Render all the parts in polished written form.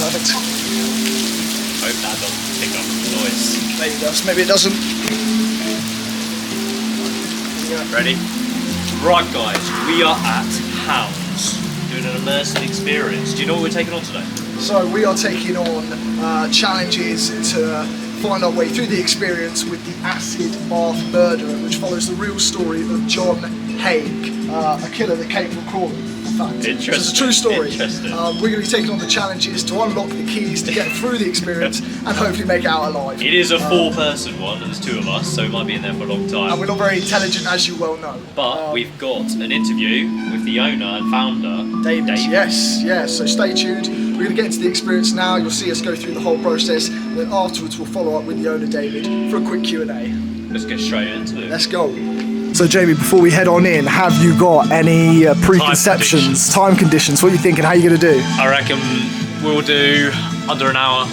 Perfect. Hope that doesn't pick up the noise. Maybe it does, maybe it doesn't. Ready? Right guys, we are at Hounds, doing an immersive experience. Do you know what we're taking on today? So we are taking on challenges to find our way through the experience with the acid bath murderer, which follows the real story of John Haig, a killer that came from Crawley. Interesting. So it's a true story. Interesting. We're going to be taking on the challenges to unlock the keys to get through the experience and hopefully make it out alive. It is a four-person one, and there's two of us, so we might be in there for a long time. And we're not very intelligent, as you well know. But we've got an interview with the owner and founder, David. Yes. So stay tuned. We're going to get into the experience now. You'll see us go through the whole process, and then afterwards we'll follow up with the owner, David, for a quick Q&A. Let's get straight into it. Let's go. So Jamie, before we head on in, have you got any preconceptions, time conditions? What are you thinking? How are you going to do? I reckon we'll do under an hour,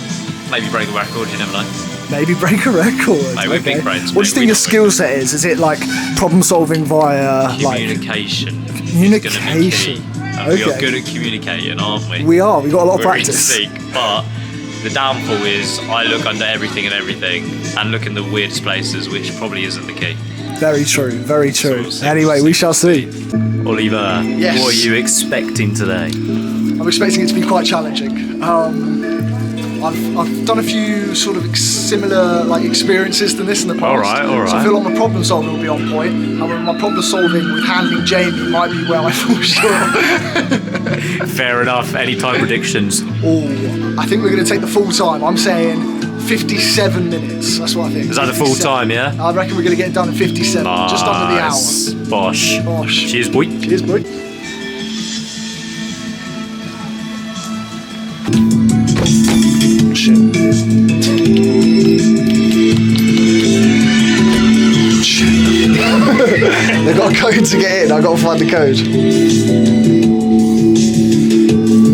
maybe break a record, you never know. Maybe break a record. Mate, we're big brains. What do you think your skill set is? Is it like problem solving via communication? Communication. We are good at communicating, aren't we? We are. We've got a lot of practice. We're in sync, but the downfall is I look under everything and look in the weirdest places, which probably isn't the key. Very true, very true. Anyway, we shall see. Oliver, yes. What are you expecting today? I'm expecting it to be quite challenging. I've done a few sort of similar experiences than this in the past. All right. So I feel like my problem solving will be on point. However, my problem solving with handling Jamie might be where I fall short. Fair enough. Any time predictions? Oh, I think we're going to take the full time. I'm saying 57 minutes. That's what I think. Is that the full time, yeah? I reckon we're going to get it done in 57, just under the hour. Bosh. Cheers, boy. Cheers, boy. Shit. They've got a code to get in. I've got to find the code.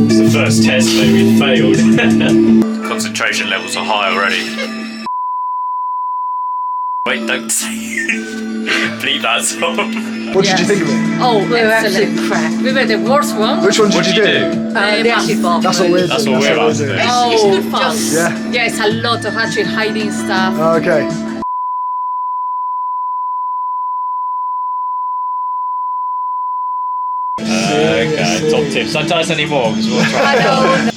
It's the first test, mate. We failed. Concentration levels are high already. Wait, don't bleep that song. What did you think of it? Oh, we were absolute crap. We were the worst one. Which one did What you do? The acid bath. That's what we're doing. That's what we're about to do. Oh, It's good fun. Yeah. It's a lot of actually hiding stuff. Okay. Okay, top tips. Don't tell us any more because we'll try. I know.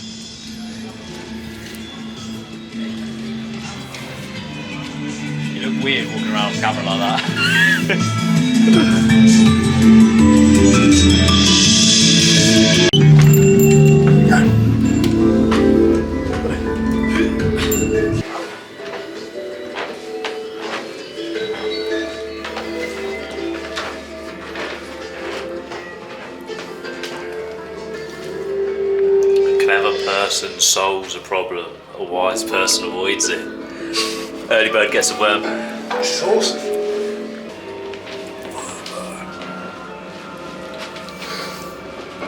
You look weird walking around with camera like that. A clever person solves a problem, a wise person avoids it. Early bird gets a worm. This is awesome.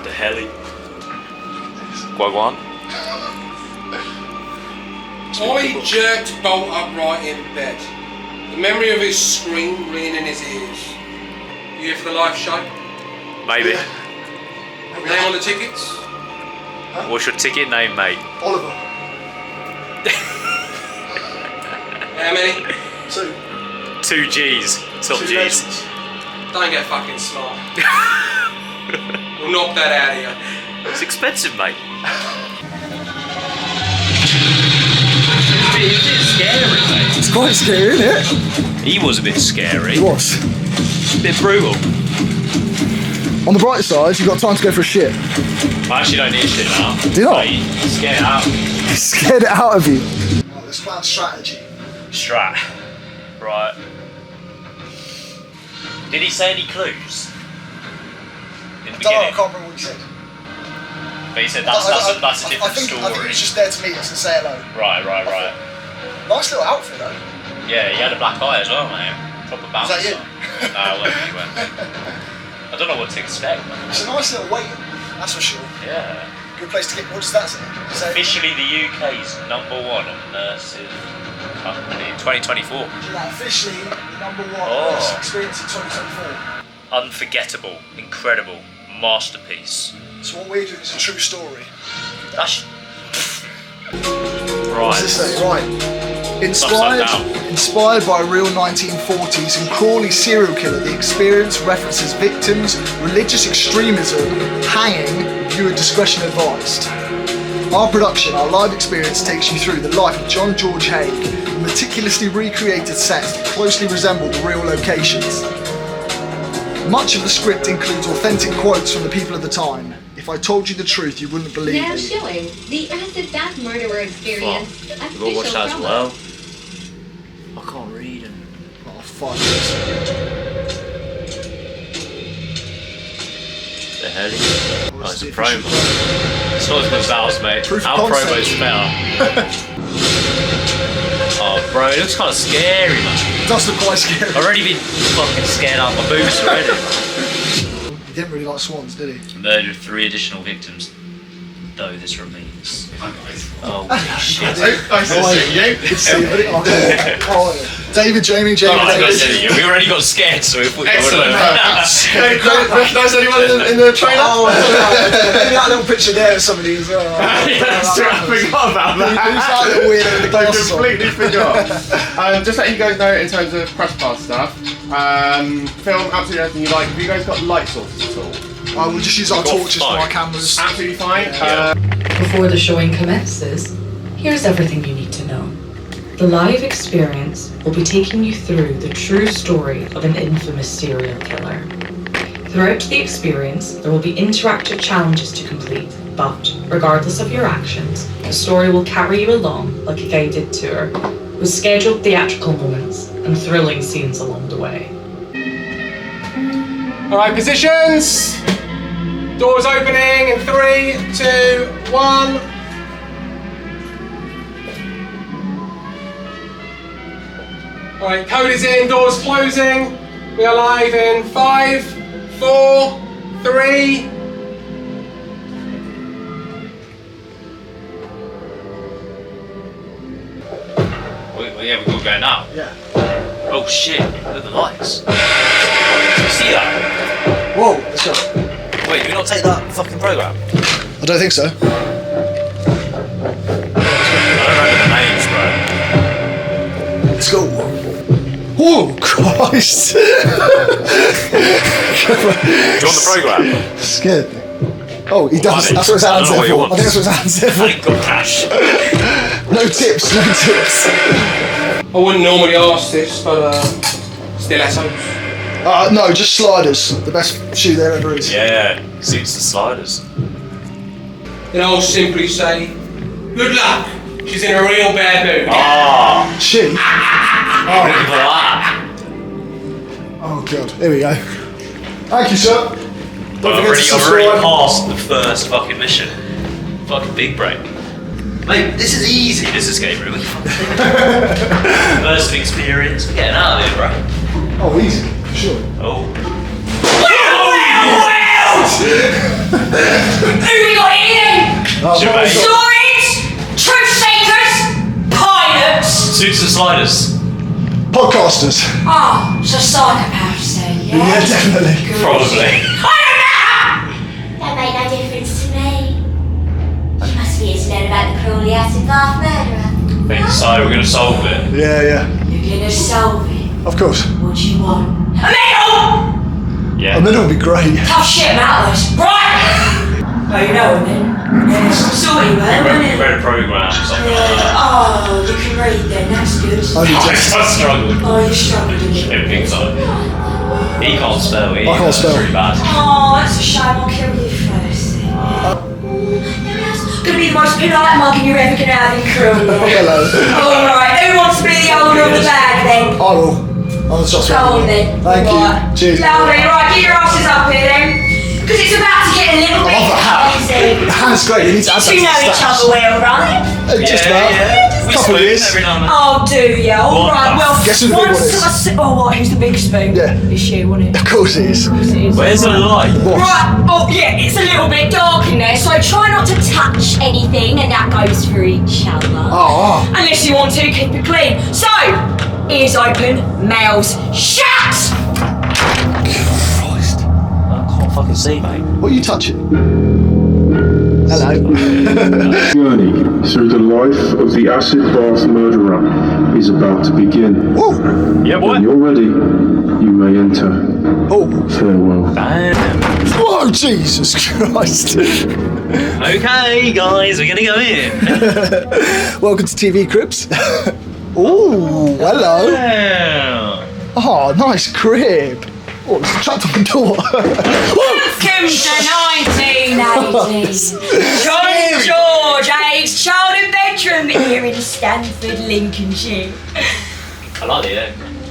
The heli. Guaguan. I jerked bolt upright in bed. The memory of his scream ringing in his ears. You here for the live show? Maybe. Name on the tickets? What's your ticket name, mate? Oliver. How many? 2. 2 G's. Top 2 G's. legends. Don't get fucking smart. We'll knock that out of you. It's expensive, mate. It's a bit scary, mate. It's quite scary, isn't it? He was a bit scary. It was. A bit brutal. On the bright side, you've got time to go for a shit. I actually don't need shit now. Do you not? Mate, scared it out. It scared it out of you. Right, let's plan strategy. Strat. Right. Did he say any clues? In the I beginning? can't remember what he said. But he said that's a different I think story. he was just there to meet us and say hello. Right. Nice little outfit though. Yeah, he had a black eye as well, man. Proper bouncer. that you? No, whatever you went. I don't know what to expect, man. It's a nice little waiting, that's for sure. Yeah. Good place to get. What does that say? Officially the UK's #1 immersive company in 2024. Officially #1 Oh. experience in 2024. Unforgettable, incredible, masterpiece. So what we're doing is a true story. That's What's this Christ. say? Right. Inspired by a real 1940s and Crawley serial killer, the experience references victims, religious extremism, hanging, viewer discretion advised. Our production, our live experience takes you through the life of John George Haig, meticulously recreated sets that closely resemble the real locations. Much of the script includes authentic quotes from the people of the time. If I told you the truth, you wouldn't believe Now me. showing the acid bath murderer experience. Fuck. We've all watched that as well. I can't read and... Oh, fuck. The hell? Oh, it's a Steve, promo. It's not as good as ours, mate. Proof of Our concept. promo's better. Oh, bro, it looks kind of scary, man. It does look quite scary. I've already been fucking scared out of my boots already. He didn't really like swans, did he? Murdered 3 additional victims, though this remains. Oh, shit. Nice to see you. Good to see you, buddy. Oh, David, Jamie, Oh, I David. was saying, we already got scared, so we thought you Excellent. would Recognise anyone in the trailer? Oh, maybe that little picture there of somebody as well. That's right, I forgot about that. Who's that little weirdo with the I glasses on? completely forgot. Just letting you guys know in terms of press pass stuff, film absolutely anything you like. Have you guys got light sources at all? We'll just use our We've got torches for our 5. cameras. Absolutely fine. Yeah. Before the showing commences, here's everything you need to know. The live experience will be taking you through the true story of an infamous serial killer. Throughout the experience, there will be interactive challenges to complete, but regardless of your actions, the story will carry you along like a guided tour, with scheduled theatrical moments and thrilling scenes along the way. Alright, positions! Doors opening in 3, 2, 1. Alright, code is in, doors closing. We are live in 5, 4, 3. Yeah, we've got to go now. Yeah. Oh shit, look at the lights. Do you see that? Whoa, let's go. Wait, did we not take that fucking programme? I don't think so. I don't remember the names, bro. Let's go. Oh, Christ. Do you want the programme? Scared me. Oh, he does. Money. That's what his I hands don't know there what for. he I think that's what his hands there I for. ain't got cash. No tips, no tips. I wouldn't normally ask this, but stilettos. No, just sliders. The best shoe there ever is. Yeah, suits the sliders. Then I'll simply say, good luck. She's in a real bad mood. Ah, She? look at that. Oh, God. Here we go. Thank you, sir. Well, Don't forget to I've already subscribe. passed the first fucking mission. Fucking big break. Mate, this is easy, this escape room. First experience. We're getting out of here, bro. Oh, easy. For sure. Oh. Who we got here? Oh, Jermaine. Stories, truth seekers, pilots. Suits the sliders. Podcasters. Oh, so psychopaths then, yeah? Yeah, definitely. Probably. I don't know! That made no difference to me. You must be here to learn about the Crawley acid bath murderer. Think so, we're gonna solve it. Yeah, yeah. You're gonna solve it. Of course. What do you want? A medal! Yeah. A medal would be great. Tough shit, Malthus. Right! Oh, you know him then? Yeah, some sort of man, We isn't it? read a programme or something like that. Oh, you can read then, that's good. Only just. I struggled. Oh, you struggled, didn't you? Didn't think so. He can't spell either. I can't spell. That's pretty bad. Oh, that's a shame. I'll kill you first then. Gonna be the most polite mugging you're ever gonna have in Crawley. Hello. Alright, who wants to be the owner of the bag then? I will. I'm the shots Go on then. Thank Right. you. Cheers. Lovely, right, get your asses up here then. Because it's about to get a little bit love crazy. The hand's great. You need to add that You to know the each stats. other well, right? Just about. We Couple of spoon years. every now and then. Oh, do ya? Alright, well, Guess who the big one is? Oh, what? Who's the big spoon? Yeah. It's you, wasn't it? Of course it is. Of course it is. Where's the light? What? Right, oh yeah, it's a little bit dark in there, so try not to touch anything, and that goes for each other. Oh, Unless you want to, keep it clean. So, ears open, mouths shut! Christ. I can't fucking see, mate. What are you touching? Hello. Journey through the life of the acid bath murderer is about to begin. Woo! Yeah, boy. When you're ready, you may enter. Oh. Farewell. Damn. Oh, Jesus Christ. Okay, guys, we're gonna go in. Welcome to TV Cribs. Oh, hello. Yeah. Oh, nice crib. Oh, it's trapped on the door. Welcome to 1980s. John George A's childhood bedroom here in Stanford, Lincolnshire. I like it.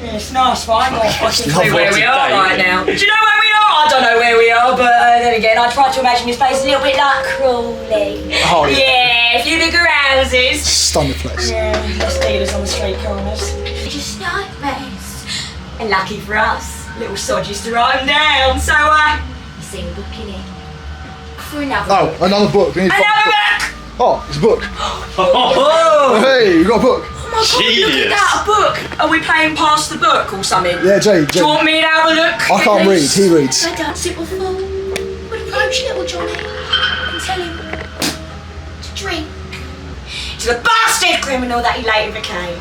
Yeah, it's nice, fine. I can see Not where we are today, right is it? now. Do you know where we are? I don't know where we are, but then again, I try to imagine this place a little bit like Crawley. Oh, yeah. Yeah, a few bigger houses. Stunning place. Yeah, less dealers on the street corners. Just nightmares. And lucky for us, little Sod used to write them down, so you see we're booking it. For another Oh, book. another book. We need to find Another a book. book! Oh, it's a book. Oh, Hey, you got a book. Oh my god, look Genius. at that, a book! Are we playing past the book or something? Yeah, Jay. Do you want me to have a look? I can't read. He reads. I don't sit with a fool. Would approach little Johnny and tell him to drink. To the bastard criminal that he later became.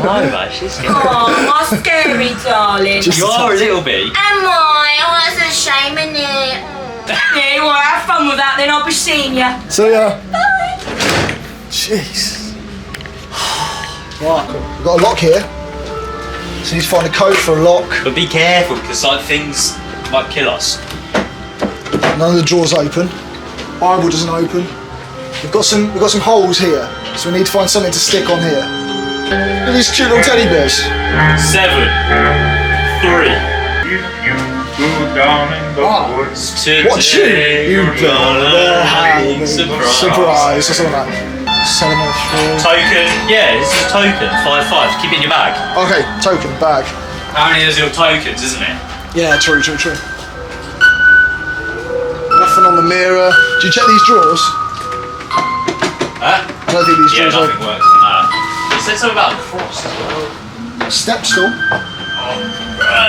no, mate, she's scared. Oh, my scary darling. Just- You are a little bit. Am I? Oh, that's a shame, isn't it? Yeah, well, have fun with that then. I'll be seeing you. So, yeah. Bye. Jeez. Right, we've got a lock here. So you need to find a code for a lock. But be careful, because like things might kill us. None of the drawers open. Bible doesn't open. We've got some holes here. So we need to find something to stick on here. Look at these cute little teddy bears. 7, 3. Today What tune? You we're gonna have a surprise or something like that. 703. Token, yeah, this is a token. 5, 5. Keep it in your bag. Okay, token, bag. How many of those little tokens, isn't it? Yeah, true. Nothing on the mirror. Do you check these drawers? Huh? I don't think these Yeah, drawers nothing works on that. It said something about a cross as well. are step stool. Bro,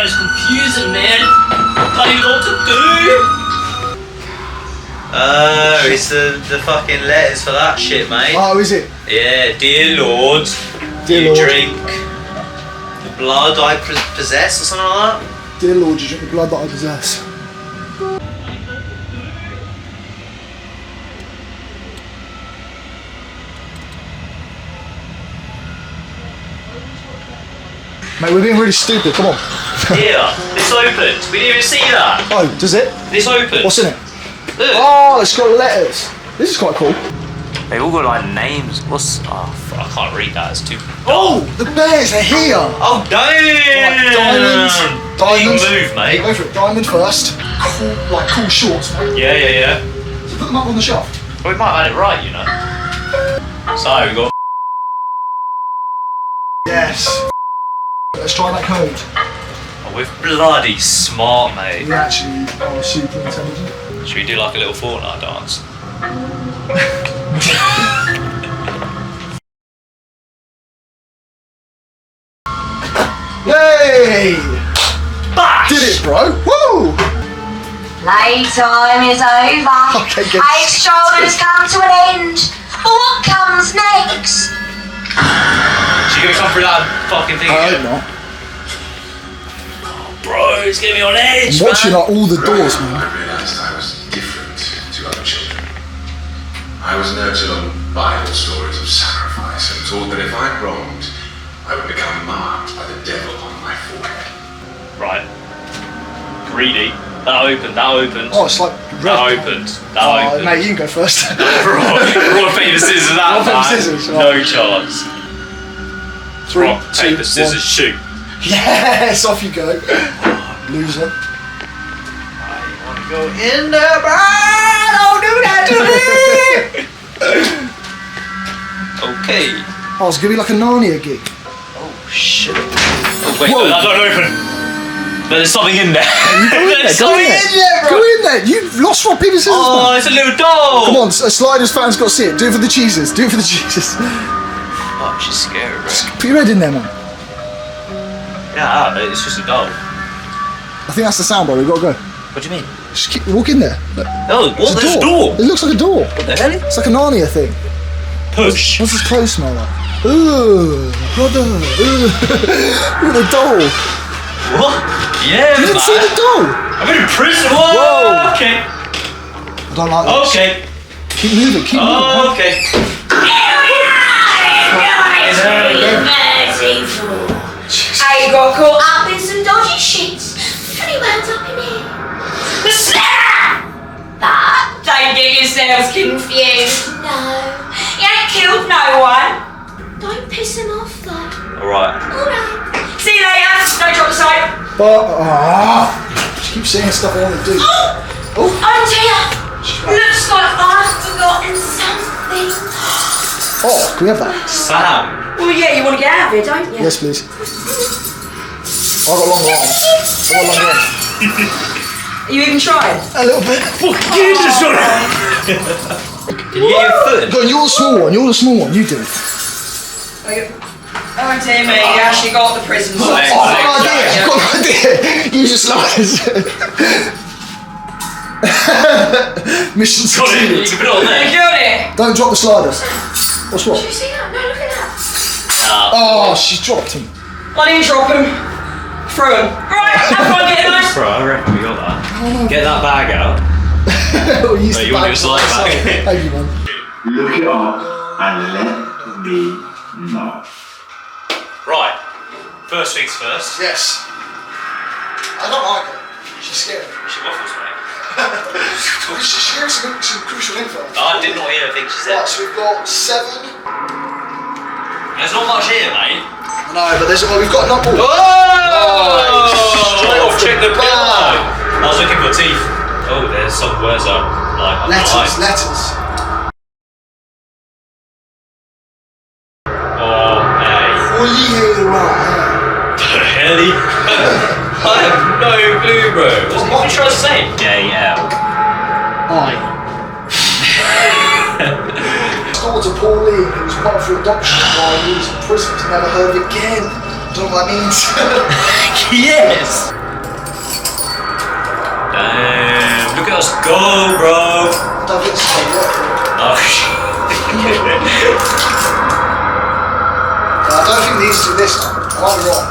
it's confusing, man. I don't even know what to do. Oh, it's the fucking letters for that shit, mate. Oh, is it? Yeah, dear Lord, Dear you Lord. drink the blood I possess or something like that? Dear Lord, you drink the blood that I possess. Mate, we're being really stupid, come on. Here, this opened. We didn't even see that. Oh, does it? This opened. What's in it? Look. Oh, it's got letters. This is quite cool. They all got like names. What's? Oh, I can't read that. It's too. Oh, the bears are here. Oh, damn! Right, diamonds. Diamonds. Big move, mate. Go for it. Diamond first. Cool shorts, mate. Yeah. So put them up on the shelf. Well, we might have had it right, you know. So we got. Yes. Let's try that code. Oh, we're bloody smart, mate. We actually are super intelligent. Should we do like a little Fortnite dance? Yay! Bash! Did it, bro? Woo! Playtime is over. Okay, good. Ace Shoulder's come to an end. But what comes next? She's gonna come through that fucking thing I again. hope not. Bro, it's getting me on edge, I'm watching man. like all the doors, man. I realised I was different to other children. I was nurtured on Bible stories of sacrifice and taught that if I wronged, I would become marked by the devil on my forehead. Right. Greedy. That opened. Oh, it's like red. That opened. Oh, mate, you can go first. Rock, paper, scissors, that Rock, paper, man. scissors, No right. chance. 3, Rock, 2, paper, scissors, 1. shoot. Yes, off you go. Loser. Go in there, bro! Don't do that to me! Okay. Oh, it's gonna be like a Narnia gig. Oh, shit. Oh, wait, Whoa. no, don't open. But there's something in there. Go in there, There's go something in there. bro. Go in there. You've lost rock, paper, scissors, Oh, man. it's a little doll. Come on, a Sliders fan's got to see it. Do it for the cheeses. Do it for the cheeses. Oh, she's scary, bro. Put your head in there, man. Yeah, it's just a doll. I think that's the sound, bro. We've got to go. What do you mean? Just walk in there. Look. Oh, what? There's a door. It looks like a door. What the hell? It's like a Narnia thing. Push. What's this clothes smell like? Ooh, brother. Ooh. Look at the doll. What? Yeah, You didn't see the doll? I'm in prison. Whoa. Whoa. Okay. I don't like this. Okay. Keep moving, keep moving. Okay. I got caught up in some dodgy shit. Pretty wound up in here. But don't get yourselves confused. No, you ain't killed no one. Don't piss him off though. Alright. Alright. See you later. Don't drop the soap. But, she keeps saying stuff I want to do. Oh dear. Looks like I've forgotten something. Oh, can we have that? Sam. Well, yeah, you want to get out of here, don't you? Yes, please. I've got long arms. I've got long arms. Are you even trying? A little bit. Can you get your foot? Go on, you're the small one. You're the small one. You do it. Oh dear me, you actually got the prison Oh, I've got an idea. I've got an idea. Use your sliders. Mission succeeded. You can put it on there. You got it. Don't drop the sliders. What's what? Did you see that? No, look at that. Oh, she's dropped him. I didn't drop him. Throw him. Right, have fun getting those. Bro, I reckon we got that. Get that bag out. Oh, you You want your slide back? Thank you, man. Look it up and let me know. Right. First things first. Yes. I don't like her. She's scary. She waffles, mate. She gives some crucial info. I did not hear a thing she said. Right, so we've got 7. There's not much here, mate. No, but we've got enough more. Oh! Check the bill. Bam. I was looking for teeth. Oh, there's some words up. Like, Letters. Oh, hey. Heli. I have no clue, bro. What are you trying to say? JL. Daughter Pauline, who was part for adoption while he was in prison, was never heard of again. Don't know what that means. Yes! Damn, look at us go, bro! Don't get this to work. Oh, shit. I don't think these do this one. I might be wrong.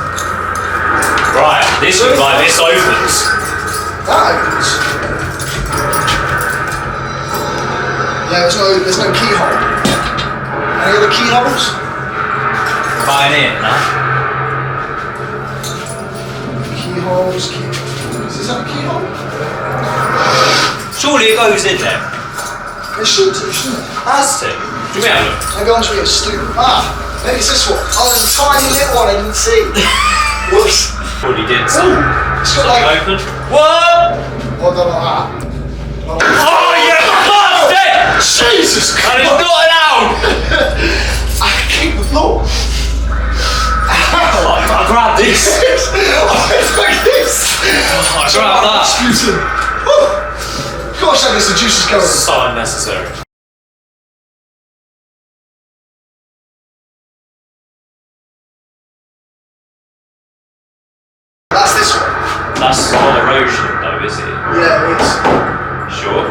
Right, this looks like this opens. That opens. Yeah, there's no keyhole. Any other keyholes? Mine in, huh? Keyholes. Is that a keyhole? Surely it goes in there. It should do, shouldn't it? Has to. Do we have a look? Maybe I'm just being a student. Maybe it's this one. Oh, there's a tiny little one I didn't see. Whoops. Already did so. It's got like... Open. Whoa! Well, not like that. Oh, you bastard! Jesus Christ! And it's not allowed! I can keep the floor. I grabbed this. Like this. I grabbed that. Sputum. Gosh, that is the juices going. So unnecessary. That's this one. That's not erosion though, is it? Yeah, it is. Sure.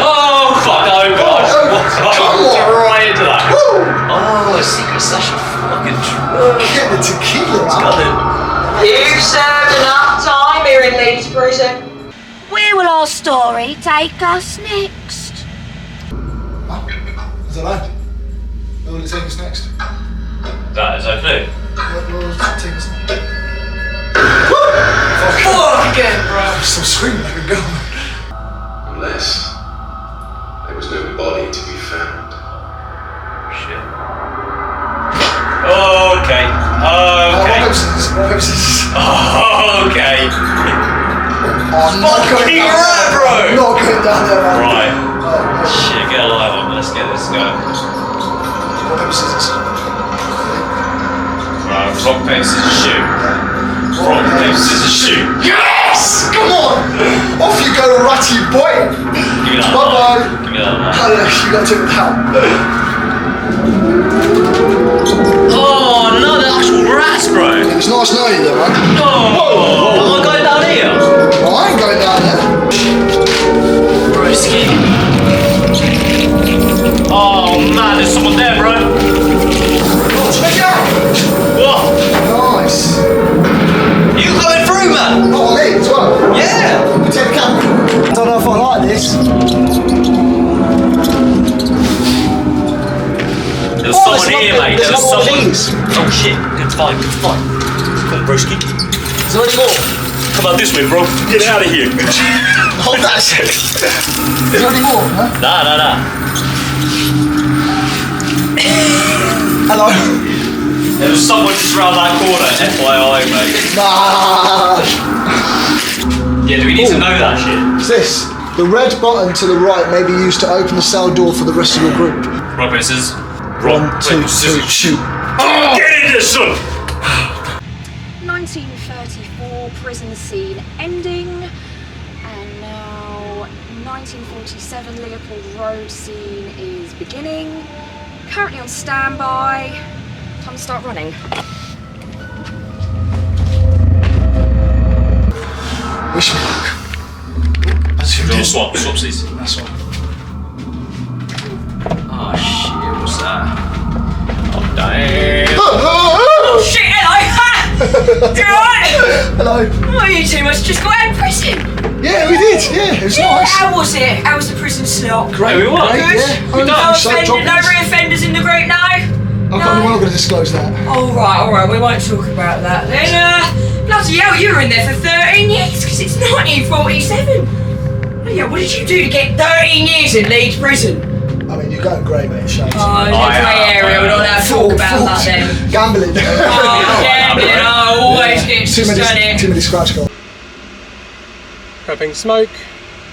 Oh fuck! Oh god! Come on. Right into that. Woo! Oh, a secret stash of fucking drugs. Get the tequila It's got out. it. You've served enough time here in Leeds prison. Where will our story take us next? I don't know. Where will it take us next? That is no clue. Where will it take us next? Fuck again, bro. I'm still screaming like a girl. Unless there was no body to be found. Shit. Okay. Okay. Okay. I'm not going Fucking down right, there. bro. I'm not going down there, man. Right. Oh, Shit, get a light on. Let's get this going. rock, paper, scissors. Right, rock, paper, scissors, shoot. Rock, paper, scissors, shoot. Yes! Come on! Off you go, ratty boy! Give me that Bye-bye. light. Give me that light. Oh, yeah, you got to take it out. Oh no, the actual rats, bro. It's nice knowing you, man. Oh, am I going down here? this? There's Oh, someone there's here, another- mate. there's There's another one of someone. these. Oh shit, good fight, good fight. Come on, broski. Is there any more? Come on this way, bro. Get out of here. Hold that shit. Is there any more? Huh? Nah. Hello. There was someone just round that corner, FYI, mate. Nah. Yeah, do we need to know that shit? What's this? The red button to the right may be used to open the cell door for the rest of your group. Rock, paper, scissors. One, two, shoot. Oh, get in there, son! 1934 prison scene ending, and now 1947 Leopold Road scene is beginning. Currently on standby. Time to start running. Wish me luck. Swap these. That's one. Oh shit, what's that? Oh damn. Oh shit, hello! You alright? Hello. Oh, you two must just got out of prison. Yeah, we did. Yeah, it was nice. How was it? How was the prison slot? Great. we won. Great, Good. yeah. No So offenders, no droppings. re-offenders in the group, no? We're not going to disclose that. All right, we won't talk about that then. Bloody hell, you were in there for 13 years because it's 1947. Oh yeah, what did you do to get 13 years in Leeds prison? I mean, you're going grey, mate. Shame. Oh, the grey area, we're not allowed to talk about that then. Gambling. Oh, gambling, always gets Too done many scratch cards. Prepping smoke.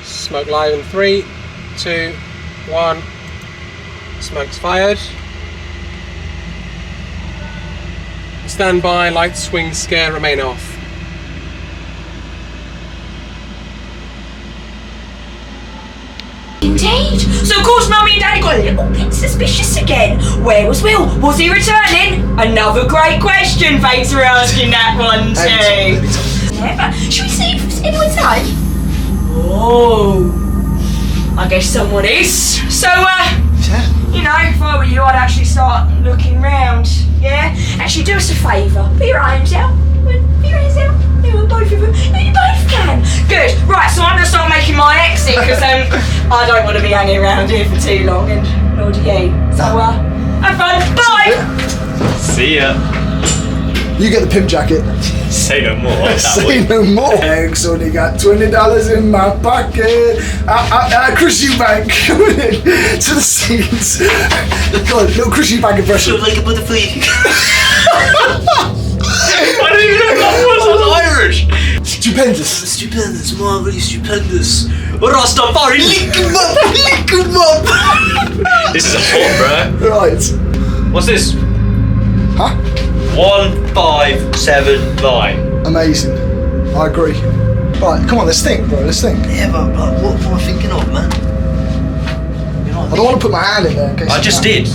Smoke live in 3, 2, 1. Smoke's fired. Stand by, light swing scare, remain off. Indeed. So of course Mummy and Daddy got a little bit suspicious again. Where was Will? Was he returning? Another great question. Thanks for asking that one too. Yeah, but should we see if anyone's home? Oh, I guess someone is. So you know, if I were you, I'd actually start looking round. Yeah? Actually, do us a favour. Put your hands out. Put your hands out. Both of them. You both can. Good. Right, so I'm going to start making my exit because I don't want to be hanging around here for too long, and nor do you. So, have fun. Bye! See ya. You get the pimp jacket. Say no more. Say no more. Thanks, only got $20 in my pocket. Chris Eubank coming in to the scenes. Little Chris Eubank impression. Like a butterfly. I didn't even know that was Irish. Stupendous. Stupendous, marvelly stupendous. Rastafari, link him up. This is a hot, bro. Right. What's this? Huh? 1579. Amazing. I agree. Right, come on, let's think, bro. Let's think. Yeah, but what am I thinking of, man? I don't want to put my hand in there in case I just did.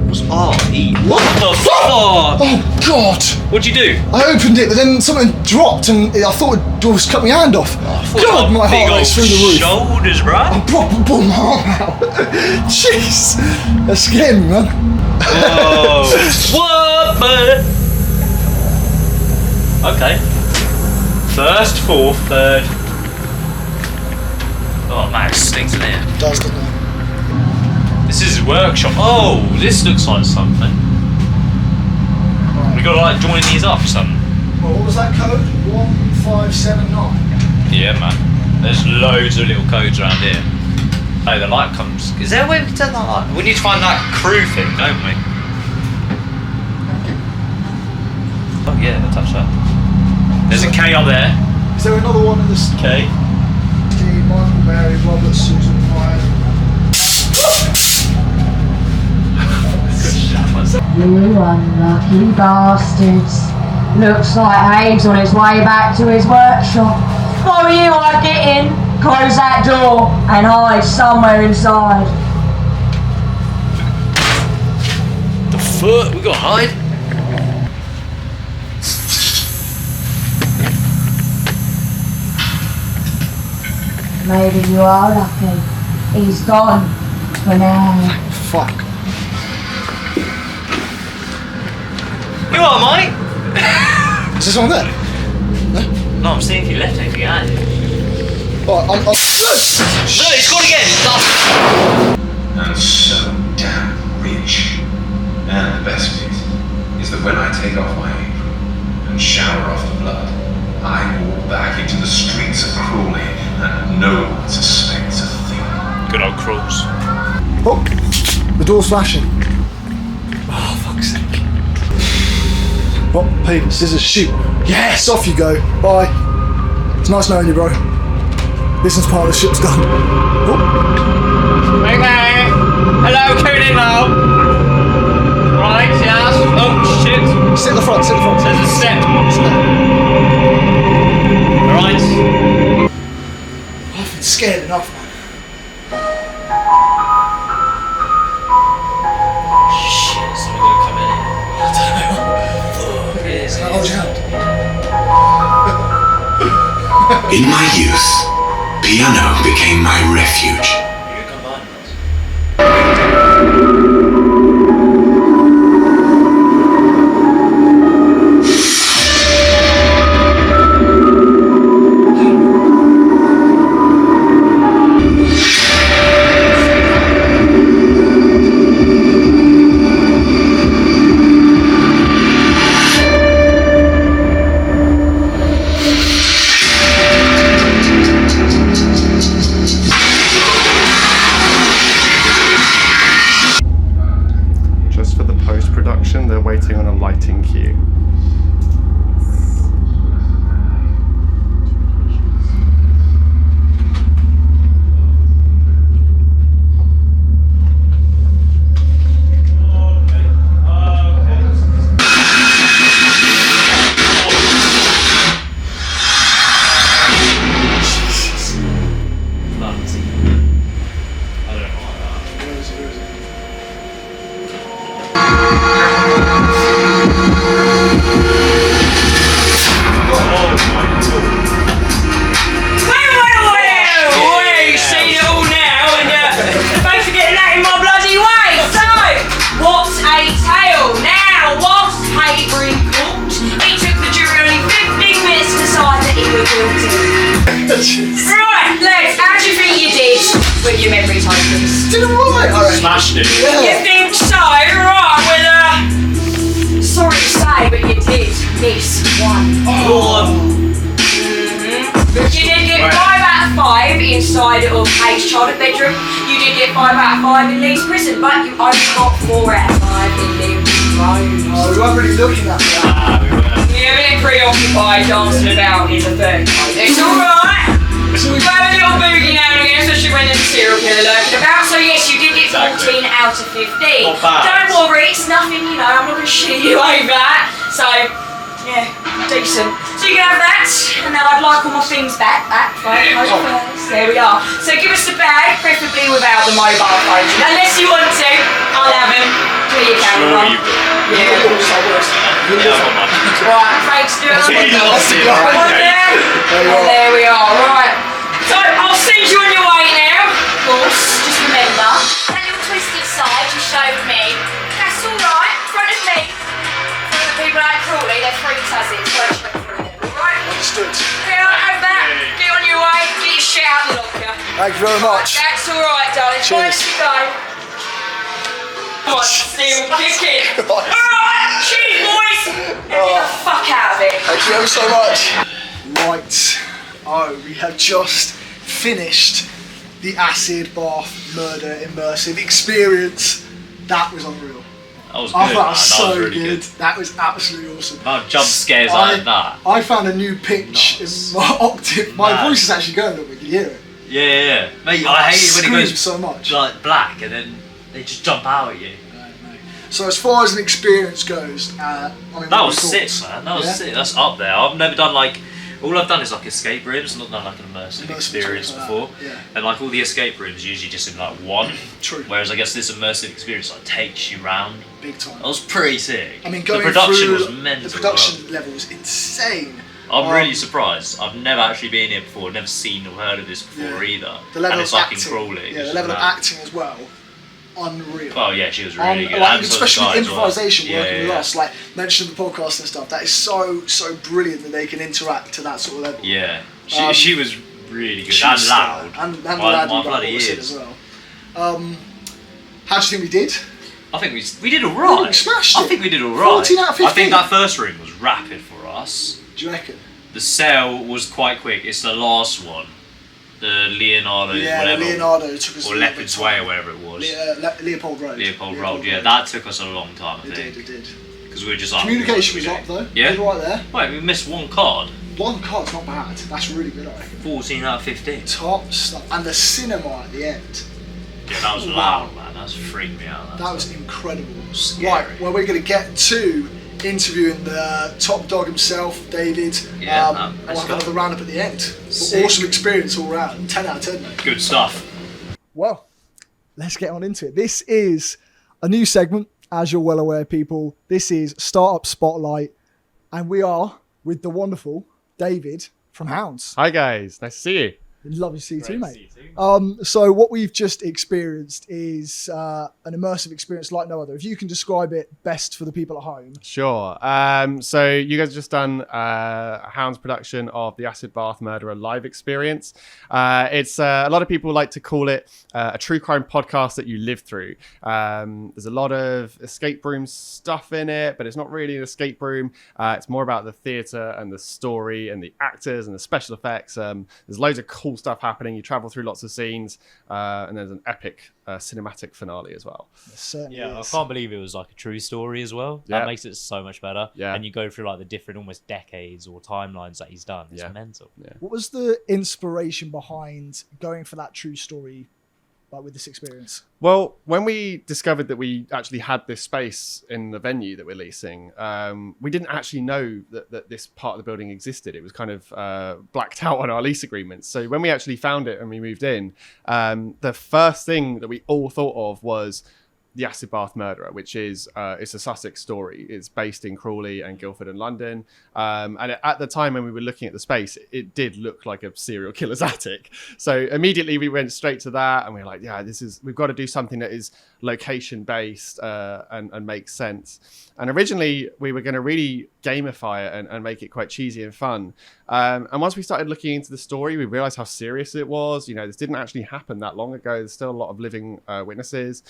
What's R-E? What the fuck? Oh, God. What'd you do? I opened it, but then something dropped and I thought it just cut my hand off. God, my heart rate's through the roof. Shoulders, bro. I proper pulled my arm out. Jeez. That scared me, man. Whoa. What, man? Okay. First, fourth, third. Oh, man, it stinks in here. Does, doesn't it? This is workshop. Oh, this looks like something. We gotta like join these up, son. Well, what was that code? 1579. Yeah, man. There's loads of little codes around here. Oh, the light comes. Is there a way we can turn that light? We need to find that crew thing, don't we? Oh yeah, I'll touch that. There's a K up there. Is there another one in this? K. Steve, Michael, Mary, Robert, Susan, Ryan. You unlucky bastards. Looks like Haig's on his way back to his workshop. Follow you, I'd get in, close that door, and hide somewhere inside. The fuck? We gotta hide? Maybe you are lucky. He's gone for now. Fuck. You are, mate? Is this one there? No, I'm seeing if you left anything out here. Right, I'm good. No, it's gone again. And so damn rich. And the best bit is that when I take off my apron and shower off the blood, I walk back into the streets of Crawley and no one suspects a thing. Good old Crawls. Oh, the door's flashing. Oh, fuck's sake. Rock, paper, scissors, shoot. Yes, off you go. Bye. It's nice knowing you, bro. Business partnership's done. Oh. Okay. Hello, coming in now. Right, yes. Oh, shit. Sit at the front, sit at the front. There's a step. Alright. I've been scared enough, man. Shit, something gonna come in here. I don't know. Can I hold your hand? In my youth, piano became my refuge. You combine us. Just for the post-production, they're waiting on a lighting cue. Right, Les, how do you think you did with your memory tokens? Did alright, I reckon. Smashed it. You think so? Right, well, sorry to say, but you did miss one. You did get 5 out of 5 inside of Kate's childhood bedroom. You did get 5 out of 5 in Lee's prison, but you only got 4 out of 5 in Lee's road. Oh, we weren't really looking at that. You're a bit preoccupied dancing about in the third grade. It's alright. So We've had a little boogie now and again, especially when there's a serial killer lurking about. So yes, you did get 14 out of 15. Not bad. Don't worry, it's nothing, you know, I'm not going to shit you over that. So, yeah, decent. So you can have that, and now I'd like all my things back. There we are. So give us the bag, preferably without the mobile phones. Unless you want to, I'll have them. Where you can, Sure Ron. you will. Yeah. Right, thanks, Stuart. And there we are, right. So I'll send you on your way now. Of course, just remember that little twisted side you showed me. That's alright, in front of me. In front of the people out Crawley, they're free tuzzes. Won't you look through them, alright? Understood. Yeah, have that. Get on your way, get your shit out the locker. Thank you very much. That's alright, darling. Cheers. Where to go? Come on, still kicking. God. Alright, cheers, boys. Get the fuck out of it. Thank you ever so much. Right. Oh, we have just finished the acid bath murder immersive experience. That was unreal. That was good, I thought man. that was That so was really good. That was absolutely awesome. About jump scares like that. I found a new pitch in my octave. My Mad. voice is actually going a little bit. You hear it? Yeah. Mate, I hate it when it Screams goes so much. like black and then they just jump out at you. So as far as an experience goes, I mean, That what was are your sick, thoughts? man. That was Yeah? sick. That's up there. I've never done like. All I've done is like escape rooms, not done like an immersive experience something like before. that, yeah. And like all the escape rooms usually just in like one. True. Whereas I guess this immersive experience like takes you round. Big time. That was pretty sick. I mean, the going production through was mental. the production level was insane. I'm really surprised. I've never actually been here before. Never seen or heard of this before either. The level and it's of like acting, in Crawley. yeah, the level of acting as well, unreal. Oh yeah, she was really good. Like, And so was especially the guy the as well. improvisation working with yeah. us, like mentioned the podcast and stuff. That is so brilliant that they can interact to that sort of level. Yeah, she was really good Juice and there. loud. And my loud bloody as ears. well. How do you think we did? I think we did alright. We smashed it. I think we did alright. 14 out of 15. I think that first room was rapid for us. Do you reckon? The sale was quite quick. It's the last one. The Leonardo, whatever. Leonardo took us or Leopard's Way, or whatever it was. Leopold Road. Leopold Road, yeah. That took us a long time, I think. It did. Because we were just like... Communication was up though. Yeah? We did right there. Wait, we missed one card. One card's not bad. That's really good, I reckon. 14 out of 15. Top stuff. And the cinema at the end. Yeah, that was loud, man. That was freaked me out. That was incredible. Scary. Right, well, we're going to get to interviewing the top dog himself, David. Yeah, and we'll let's have go. another roundup at the end. Sick. Awesome experience all round. 10 out of 10, mate. Good stuff. Well, let's get on into it. This is a new segment, as you're well aware, people. This is Startup Spotlight, and we are with the wonderful David from Hounds. Hi guys, nice to see you. Lovely to see you too, mate. So what we've just experienced is an immersive experience like no other. If you can describe it best for the people at home. Sure. So you guys have just done a Hounds production of the Acid Bath Murderer live experience. It's a lot of people like to call it a true crime podcast that you live through. There's a lot of escape room stuff in it, but it's not really an escape room. It's more about the theatre and the story and the actors and the special effects. There's loads of cool stuff happening. You travel through lots of scenes, and there's an epic cinematic finale as well. Yeah, I can't believe it was like a true story as well. Yeah. That makes it so much better. Yeah. And you go through like the different almost decades or timelines that he's done. It's mental. Yeah. What was the inspiration behind going for that true story, like with this experience? Well, when we discovered that we actually had this space in the venue that we're leasing, we didn't actually know that this part of the building existed. It was kind of blacked out on our lease agreements. So when we actually found it and we moved in, the first thing that we all thought of was the Acid Bath Murderer, which is it's a Sussex story. It's based in Crawley and Guildford and London. And at the time when we were looking at the space, it did look like a serial killer's attic. So immediately we went straight to that, and we were like, yeah, we've got to do something that is location based and makes sense. And originally we were going to really gamify it and make it quite cheesy and fun. And once we started looking into the story, we realized how serious it was. You know, this didn't actually happen that long ago. There's still a lot of living witnesses.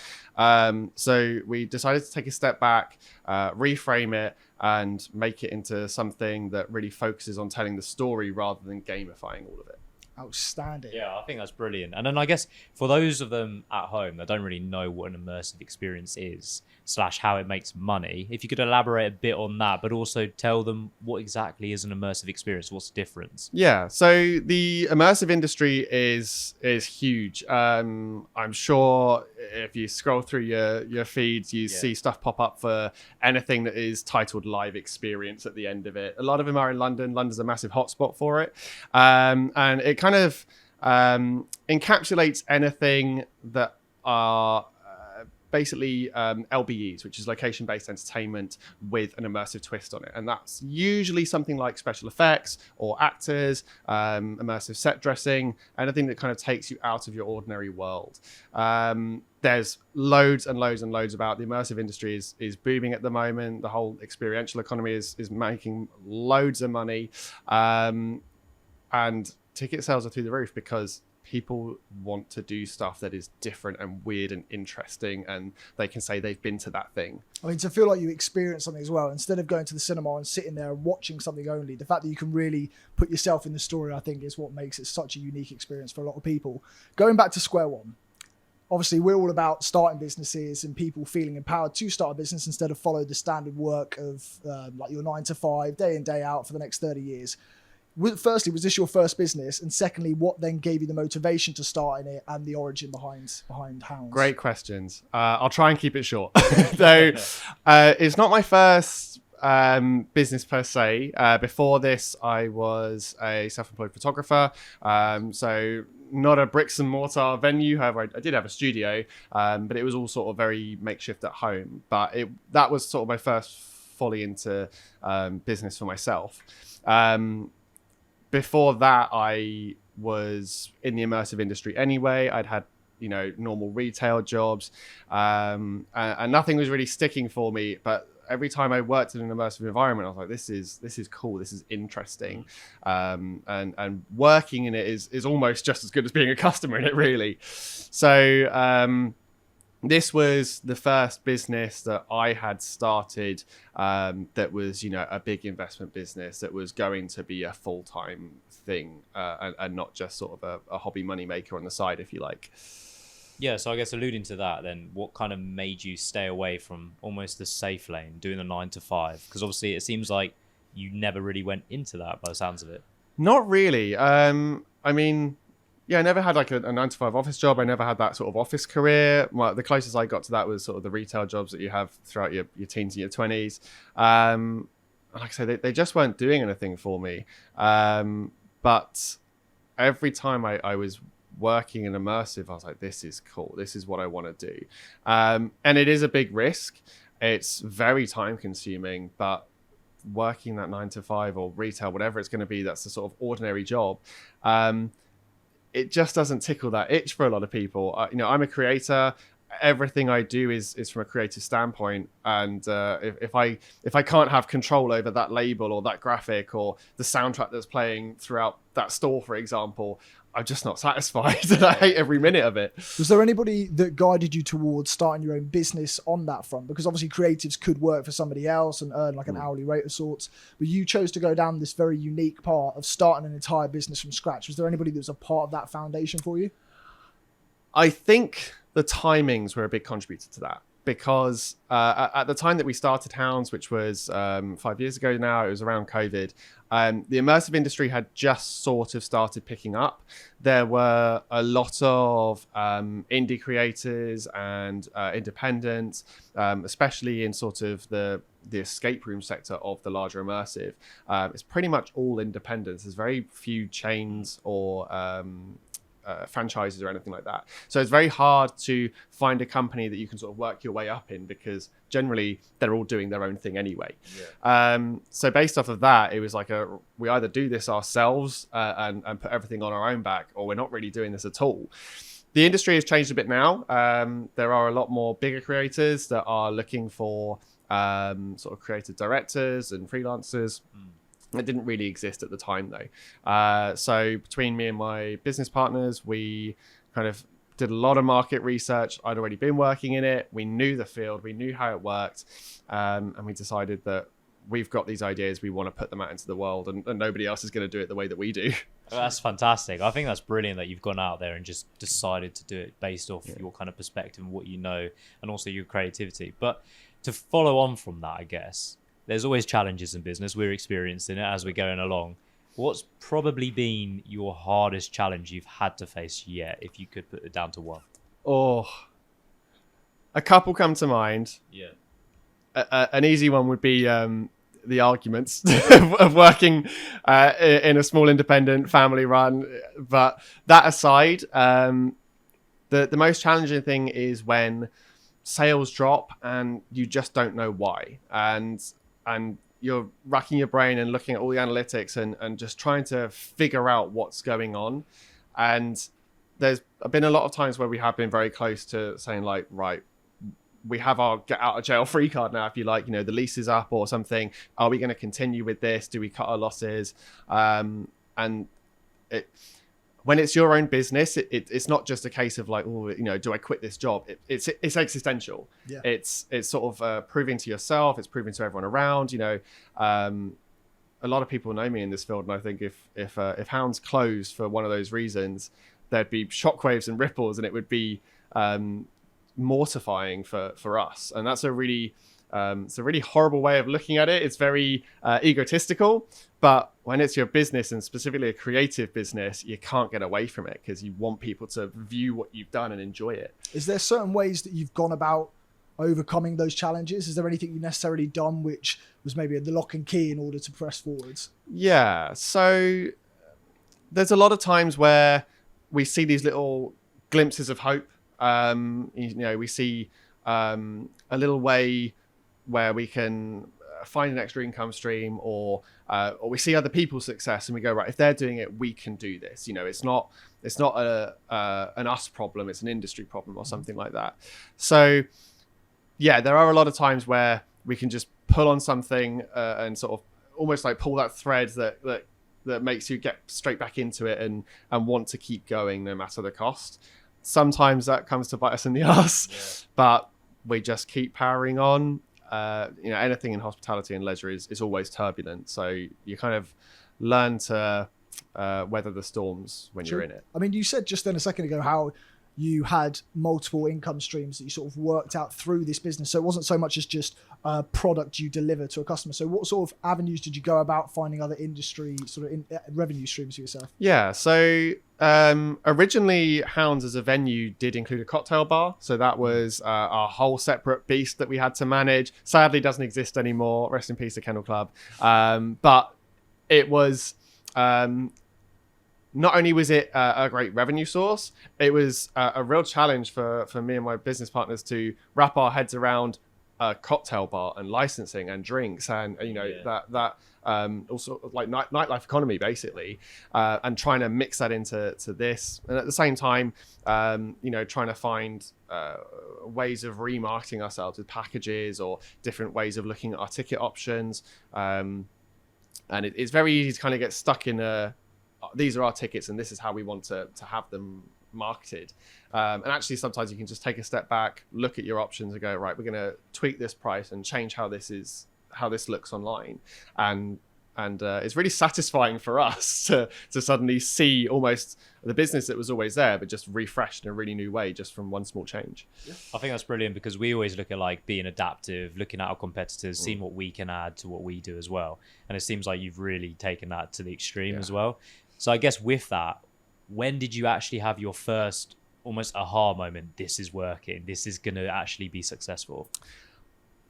So we decided to take a step back, reframe it, and make it into something that really focuses on telling the story rather than gamifying all of it. Outstanding. Yeah, I think that's brilliant. And then I guess for those of them at home that don't really know what an immersive experience is / how it makes money, if you could elaborate a bit on that, but also tell them what exactly is an immersive experience, what's the difference? Yeah, so the immersive industry is huge. I'm sure if you scroll through your feeds, you see stuff pop up for anything that is titled live experience at the end of it. A lot of them are in London. London's a massive hotspot for it. And it kind of encapsulates anything that are basically LBEs, which is location-based entertainment with an immersive twist on it. And that's usually something like special effects or actors, immersive set dressing, anything that kind of takes you out of your ordinary world. There's loads and loads and loads about. The immersive industry is booming at the moment. The whole experiential economy is making loads of money. And ticket sales are through the roof because people want to do stuff that is different and weird and interesting, and they can say they've been to that thing. I mean, to feel like you experience something as well, instead of going to the cinema and sitting there and watching something only, the fact that you can really put yourself in the story, I think, is what makes it such a unique experience for a lot of people. Going back to square one, obviously we're all about starting businesses and people feeling empowered to start a business instead of follow the standard work of like your 9 to 5, day in, day out for the next 30 years. Firstly, was this your first business? And secondly, what then gave you the motivation to start in it and the origin behind Hounds? Great questions. I'll try and keep it short. Though it's not my first business per se. Before this, I was a self-employed photographer. So not a bricks and mortar venue. However, I did have a studio, but it was all sort of very makeshift at home. But that was sort of my first fully into business for myself. Before that, I was in the immersive industry anyway. I'd had, normal retail jobs, and nothing was really sticking for me. But every time I worked in an immersive environment, I was like, this is cool, this is interesting, and working in it is almost just as good as being a customer in it, really. So this was the first business that I had started that was, a big investment business that was going to be a full-time thing, and not just sort of a hobby money maker on the side, if you like. Yeah, so I guess alluding to that, then what kind of made you stay away from almost the safe lane, doing the 9 to 5? Because obviously it seems like you never really went into that by the sounds of it. Not really. I mean, yeah, I never had like a 9 to 5 office job. I never had that sort of office career. Well, the closest I got to that was sort of the retail jobs that you have throughout your teens and your 20s. Like I said, they just weren't doing anything for me. But every time I was working in immersive, I was like, this is cool. This is what I want to do. And it is a big risk. It's very time consuming, but working that 9 to 5 or retail, whatever it's going to be, that's the sort of ordinary job. It just doesn't tickle that itch for a lot of people. I'm a creator. Everything I do is from a creative standpoint, and if I can't have control over that label or that graphic or the soundtrack that's playing throughout that store, for example, I'm just not satisfied, and I hate every minute of it. Was there anybody that guided you towards starting your own business on that front? Because obviously creatives could work for somebody else and earn like an hourly rate of sorts, but you chose to go down this very unique path of starting an entire business from scratch. Was there anybody that was a part of that foundation for you? I think the timings were a big contributor to that, because at the time that we started Hounds, which was 5 years ago now, it was around COVID, the immersive industry had just sort of started picking up. There were a lot of indie creators and independents, especially in sort of the escape room sector of the larger immersive. It's pretty much all independents. There's very few chains or franchises or anything like that. So it's very hard to find a company that you can sort of work your way up in, because generally they're all doing their own thing anyway. So based off of that, it was like we either do this ourselves and put everything on our own back, or we're not really doing this at all. The industry has changed a bit now. There are a lot more bigger creators that are looking for sort of creative directors and freelancers. It didn't really exist at the time, though. So between me and my business partners, we kind of did a lot of market research. I'd already been working in it. We knew the field. We knew how it worked. And we decided that we've got these ideas. We want to put them out into the world, and nobody else is going to do it the way that we do. That's fantastic. I think that's brilliant that you've gone out there and just decided to do it based off your kind of perspective and what you know, and also your creativity. But to follow on from that, I guess, there's always challenges in business. We're experiencing it as we're going along. What's probably been your hardest challenge you've had to face yet, if you could put it down to one? Oh, a couple come to mind. Yeah. An easy one would be the arguments of working in a small independent family run. But that aside, the most challenging thing is when sales drop and you just don't know why. And you're racking your brain and looking at all the analytics and just trying to figure out what's going on. And there's been a lot of times where we have been very close to saying, like, right, we have our get out of jail free card now, if you like, the lease is up or something. Are we going to continue with this? Do we cut our losses? And when it's your own business, it's not just a case of like, oh, do I quit this job? It's existential. Yeah. It's sort of proving to yourself. It's proving to everyone around. A lot of people know me in this field, and I think if Hounds closed for one of those reasons, there'd be shockwaves and ripples, and it would be mortifying for us. And that's a really horrible way of looking at it. It's very egotistical, but when it's your business, and specifically a creative business, you can't get away from it because you want people to view what you've done and enjoy it. Is there certain ways that you've gone about overcoming those challenges? Is there anything you necessarily done which was maybe the lock and key in order to press forwards? Yeah, so there's a lot of times where we see these little glimpses of hope. We see a little way where we can find an extra income stream, or we see other people's success and we go, right, if they're doing it, we can do this. It's not an us problem, it's an industry problem or something like that. So yeah, there are a lot of times where we can just pull on something and sort of almost like pull that thread that makes you get straight back into it and want to keep going no matter the cost. Sometimes that comes to bite us in the ass, but we just keep powering on. Anything in hospitality and leisure is always turbulent. So you kind of learn to weather the storms when you're in it. I mean, you said just then a second ago how you had multiple income streams that you sort of worked out through this business. So it wasn't so much as just a product you deliver to a customer. So what sort of avenues did you go about finding other industry sort of revenue streams for yourself? Yeah, so originally Hounds as a venue did include a cocktail bar. So that was our whole separate beast that we had to manage. Sadly doesn't exist anymore. Rest in peace, the Kennel Club. But it was... not only was it a great revenue source, it was a real challenge for me and my business partners to wrap our heads around a cocktail bar and licensing and drinks and that also like nightlife economy basically, and trying to mix that into this, and at the same time trying to find ways of remarketing ourselves with packages or different ways of looking at our ticket options, and it's very easy to kind of get stuck in these are our tickets and this is how we want to have them marketed. And actually sometimes you can just take a step back, look at your options and go, right, we're going to tweak this price and change how this looks online. And it's really satisfying for us to suddenly see almost the business that was always there, but just refreshed in a really new way just from one small change. I think that's brilliant because we always look at like being adaptive, looking at our competitors, seeing what we can add to what we do as well. And it seems like you've really taken that to the extreme as well. So I guess with that, when did you actually have your first almost aha moment? This is working. This is going to actually be successful.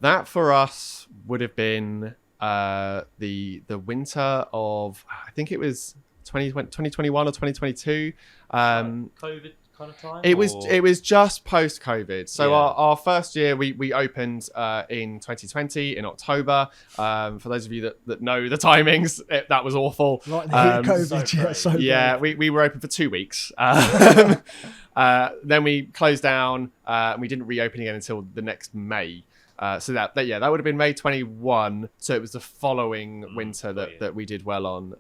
That for us would have been the winter of, I think it was 2021 or 2022. COVID kind of time? It was just post-COVID. So our first year, we opened in 2020 in October. For those of you that know the timings, that was awful. Right in the heat of COVID, we were open for 2 weeks. Then we closed down and we didn't reopen again until the next May. So that would have been May 21. So it was the following winter that we did well on.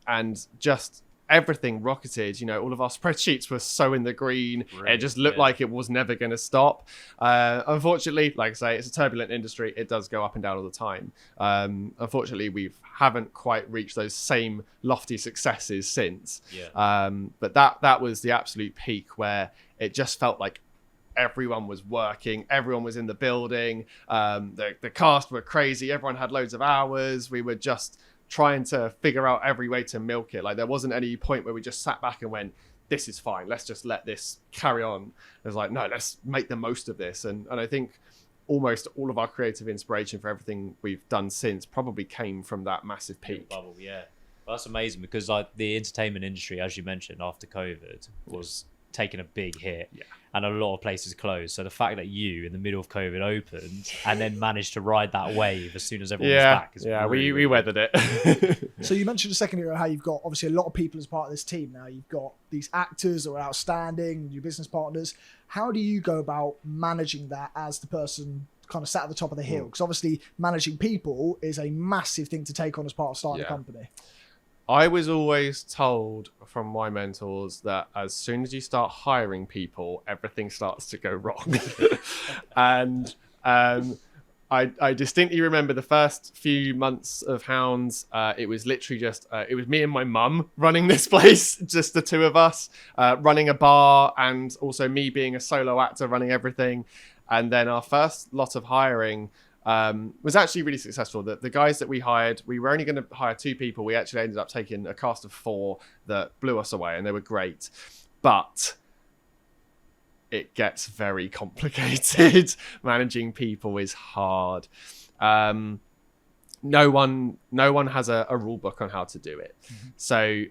And just everything rocketed. All of our spreadsheets were so in the green. It just looked like it was never going to stop. Unfortunately, like I say, it's a turbulent industry. It does go up and down all the time. Unfortunately, we haven't quite reached those same lofty successes since. But that was the absolute peak where it just felt like everyone was working, everyone was in the building, the cast were crazy, everyone had loads of hours. We were just trying to figure out every way to milk it. Like there wasn't any point where we just sat back and went, this is fine, let's just let this carry on. It was like, no, let's make the most of this. And I think almost all of our creative inspiration for everything we've done since probably came from that massive peak. Bubble, yeah. Well, that's amazing because like the entertainment industry, as you mentioned, after COVID was taking a big hit and a lot of places closed. So the fact that you in the middle of COVID opened and then managed to ride that wave as soon as everyone was back is really, we weathered it. So you mentioned a second ago how you've got obviously a lot of people as part of this team now. You've got these actors that are outstanding, your business partners. How do you go about managing that as the person kind of sat at the top of the hill? Because obviously managing people is a massive thing to take on as part of starting a company. I was always told from my mentors that as soon as you start hiring people, everything starts to go wrong. And I distinctly remember the first few months of Hounds. It was literally just, it was me and my mum running this place, just the two of us, running a bar, and also me being a solo actor running everything. And then our first lot of hiring was actually really successful. The guys that we hired, we were only going to hire 2 people. We actually ended up taking a cast of 4 that blew us away, and they were great. But it gets very complicated. Managing people is hard. No one has a rule book on how to do it. So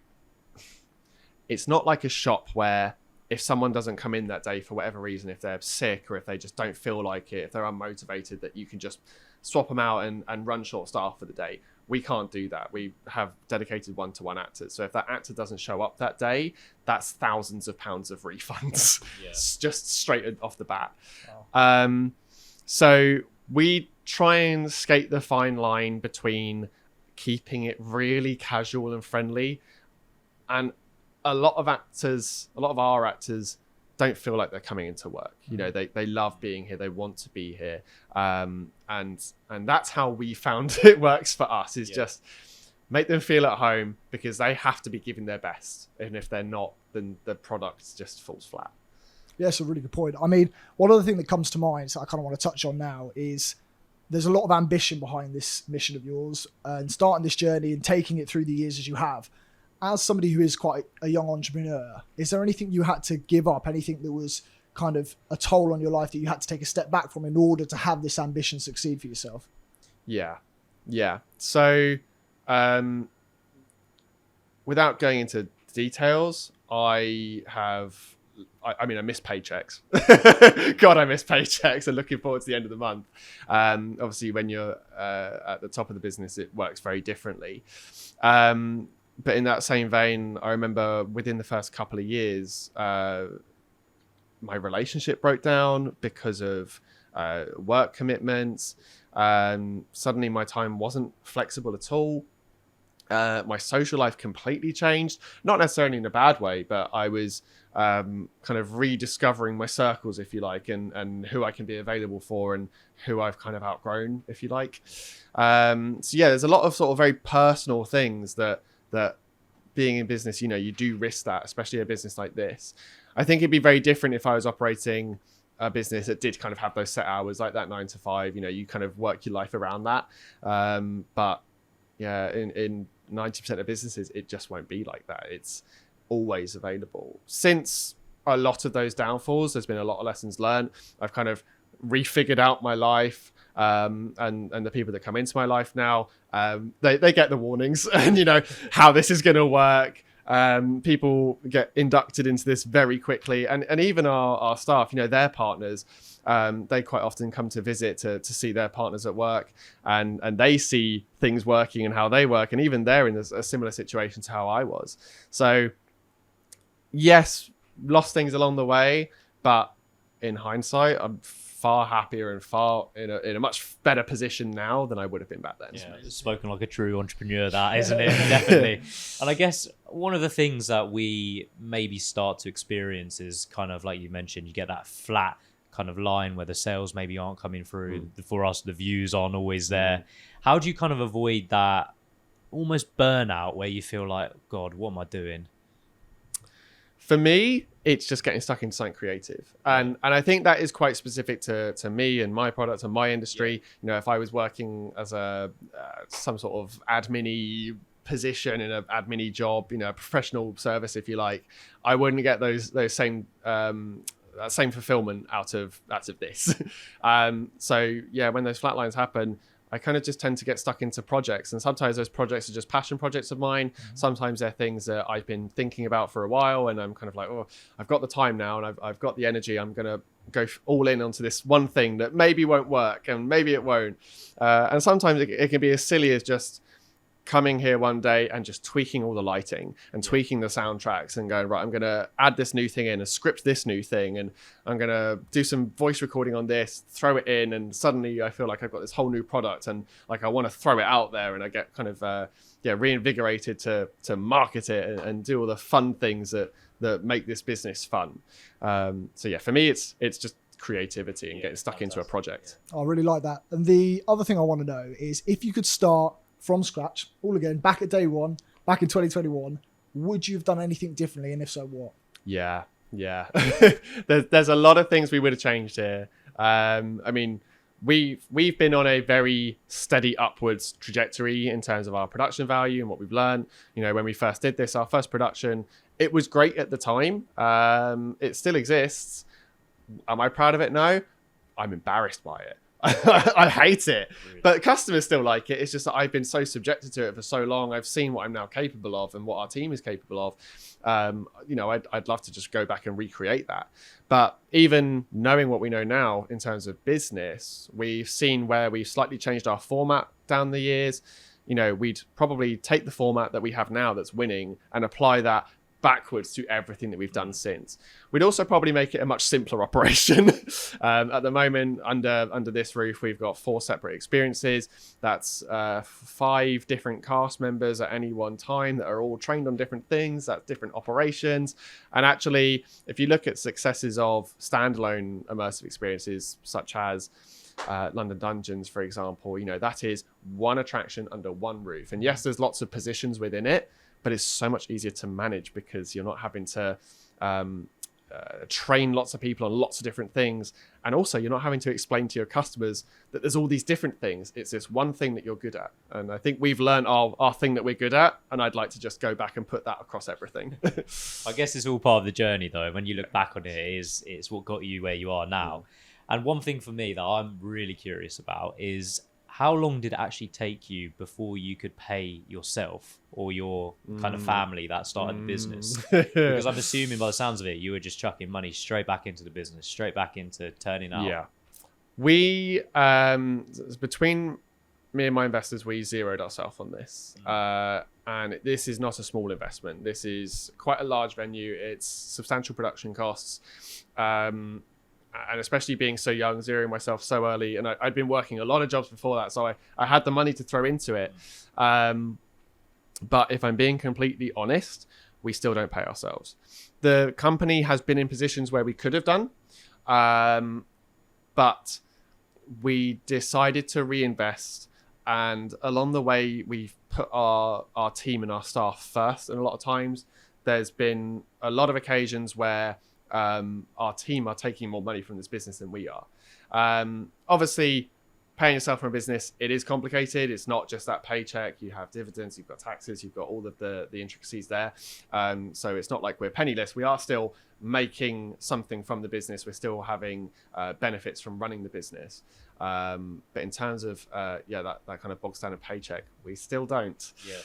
it's not like a shop where if someone doesn't come in that day for whatever reason, if they're sick or if they just don't feel like it, if they're unmotivated, that you can just swap them out and run short staff for the day. We can't do that. We have dedicated one-to-one actors. So if that actor doesn't show up that day, that's thousands of pounds of refunds, just straight off the bat. Wow. So we try and skate the fine line between keeping it really casual and friendly. And a lot of our actors don't feel like they're coming into work. You know, they love being here. They want to be here. And that's how we found it works for us, is just make them feel at home, because they have to be giving their best. And if they're not, then the product just falls flat. Yeah, that's a really good point. I mean, one other thing that comes to mind, so I kind of want to touch on now, is there's a lot of ambition behind this mission of yours, and starting this journey and taking it through the years as you have. As somebody who is quite a young entrepreneur, is there anything you had to give up, anything that was kind of a toll on your life that you had to take a step back from in order to have this ambition succeed for yourself? Yeah. So, without going into details, I miss paychecks. God, I miss paychecks and looking forward to the end of the month. Obviously, when you're at the top of the business, it works very differently. But in that same vein, I remember within the first couple of years, my relationship broke down because of work commitments. Suddenly my time wasn't flexible at all. My social life completely changed, not necessarily in a bad way, but I was kind of rediscovering my circles, if you like, and who I can be available for and who I've kind of outgrown, if you like. So yeah, there's a lot of sort of very personal things that being in business, you know, you do risk that, especially a business like this. I think it'd be very different if I was operating a business that did kind of have those set hours, like that 9 to 5, you know, you kind of work your life around that. But yeah, in 90% of businesses, it just won't be like that. It's always available. Since a lot of those downfalls, there's been a lot of lessons learned. I've kind of refigured out my life, and the people that come into my life now, they get the warnings and, you know, how this is going to work. People get inducted into this very quickly, and even our staff, you know, their partners, they quite often come to visit to see their partners at work, and they see things working and how they work, and even they're in a similar situation to how I was. So yes, lost things along the way, but in hindsight, I'm far happier and far in a much better position now than I would have been back then. Yeah, spoken like a true entrepreneur, that, isn't it? Definitely. And I guess one of the things that we maybe start to experience is kind of like you mentioned, you get that flat kind of line where the sales maybe aren't coming through. For us, the views aren't always there. How do you kind of avoid that almost burnout where you feel like, God, what am I doing? For me, it's just getting stuck into something creative. And I think that is quite specific to me and my product and my industry. You know, if I was working as some sort of admin-y position in an admin-y job, you know, a professional service, if you like, I wouldn't get those same that same fulfillment out of this. So yeah, when those flat lines happen, I kind of just tend to get stuck into projects, and sometimes those projects are just passion projects of mine. Sometimes they're things that I've been thinking about for a while, and I'm kind of like, oh, I've got the time now, and I've got the energy. I'm gonna go all in onto this one thing that maybe won't work, and maybe it won't. And sometimes it can be as silly as just coming here one day and just tweaking all the lighting and tweaking the soundtracks and going, right, I'm going to add this new thing in and script this new thing, and I'm going to do some voice recording on this, throw it in, and suddenly I feel like I've got this whole new product, and like I want to throw it out there, and I get kind of reinvigorated to market it and do all the fun things that make this business fun. So yeah, for me, it's just creativity and getting stuck into a project. I really like that. And the other thing I want to know is, if you could start from scratch, all again, back at day one, back in 2021, would you have done anything differently? And if so, what? Yeah. There's a lot of things we would have changed here. I mean, we've been on a very steady upwards trajectory in terms of our production value and what we've learned. You know, when we first did this, our first production, it was great at the time. It still exists. Am I proud of it? No. I'm embarrassed by it. I hate it, but customers still like it. It's just that I've been so subjected to it for so long. I've seen what I'm now capable of and what our team is capable of. You know, I'd love to just go back and recreate that. But even knowing what we know now in terms of business, we've seen where we've slightly changed our format down the years. You know, we'd probably take the format that we have now that's winning and apply that backwards to everything that we've done since. We'd also probably make it a much simpler operation. At the moment, under this roof, we've got 4 separate experiences. That's 5 different cast members at any one time that are all trained on different things. That's different operations. And actually, if you look at successes of standalone immersive experiences, such as London Dungeons, for example, that is one attraction under one roof. And yes, there's lots of positions within it, but it's so much easier to manage because you're not having to train lots of people on lots of different things. And also you're not having to explain to your customers that there's all these different things. It's this one thing that you're good at. And I think we've learned our thing that we're good at. And I'd like to just go back and put that across everything. I guess it's all part of the journey though. When you look back on it, it's what got you where you are now. And one thing for me that I'm really curious about is how long did it actually take you before you could pay yourself or your kind of family that started the business? Because I'm assuming by the sounds of it, you were just chucking money straight back into the business, straight back into turning out. Yeah. We, between me and my investors, we zeroed ourselves on this. And this is not a small investment. This is quite a large venue. It's substantial production costs. And especially being so young, zeroing myself so early. And I'd been working a lot of jobs before that, so I had the money to throw into it. But if I'm being completely honest, we still don't pay ourselves. The company has been in positions where we could have done, but we decided to reinvest. And along the way, we've put our team and our staff first. And a lot of times, there's been a lot of occasions where our team are taking more money from this business than we are. Obviously, paying yourself from a business, it is complicated. It's not just that paycheck. You have dividends, you've got taxes, you've got all of the intricacies there. So it's not like we're penniless. We are still making something from the business. We're still having benefits from running the business. But in terms of that kind of bog standard paycheck, we still don't. Yeah.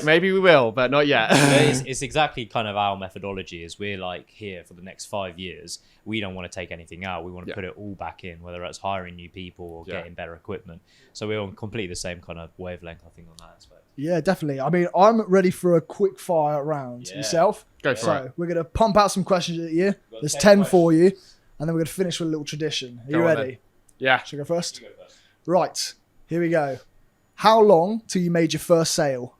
Maybe we will, but not yet. It's exactly kind of our methodology is we're like here for the next 5 years. We don't want to take anything out. We want to put it all back in, whether it's hiring new people or getting better equipment. So we're on completely the same kind of wavelength, I think, on that aspect. Yeah, definitely. I mean, I'm ready for a quick fire round. Yourself? Go for it. So we're going to pump out some questions at you. There's 10 for you. And then we're going to finish with a little tradition. Are you ready? Yeah. Should I go first? You go first. Right. Here we go. How long till you made your first sale?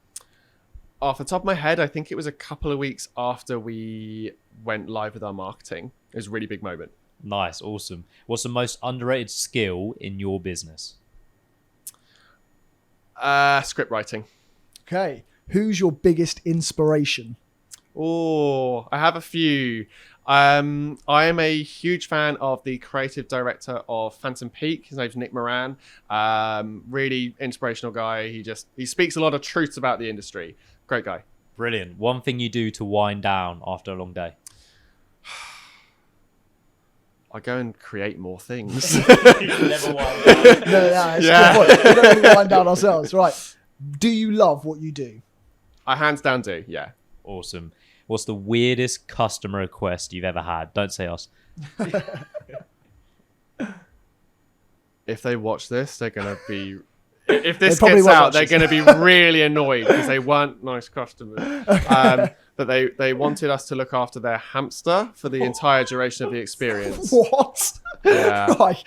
Off the top of my head, I think it was a couple of weeks after we went live with our marketing. It was a really big moment. Nice, awesome. What's the most underrated skill in your business? Script writing. Okay. Who's your biggest inspiration? Oh, I have a few. I am a huge fan of the creative director of Phantom Peak. His name's Nick Moran. Really inspirational guy. He speaks a lot of truths about the industry. Great guy. Brilliant. One thing you do to wind down after a long day? I go and create more things. Never wind down. It's a good point. We don't really wind down ourselves. Right. Do you love what you do? I hands down do, yeah. Awesome. What's the weirdest customer request you've ever had? Don't say us. If they watch this, they're going to be... If this gets out, they're going to be really annoyed because they weren't nice customers. But they wanted us to look after their hamster for the entire duration of the experience. What? Yeah. Right.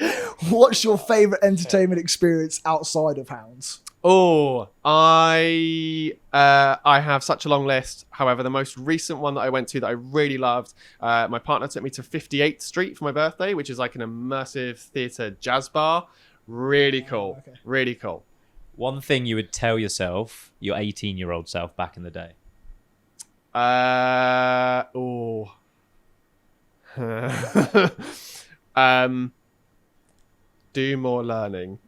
What's your favourite entertainment experience outside of Hounds? Oh, I have such a long list. However, the most recent one that I went to that I really loved, my partner took me to 58th Street for my birthday, which is like an immersive theatre jazz bar. Really cool. Okay. Really cool. One thing you would tell yourself, your 18-year-old self back in the day? Do more learning.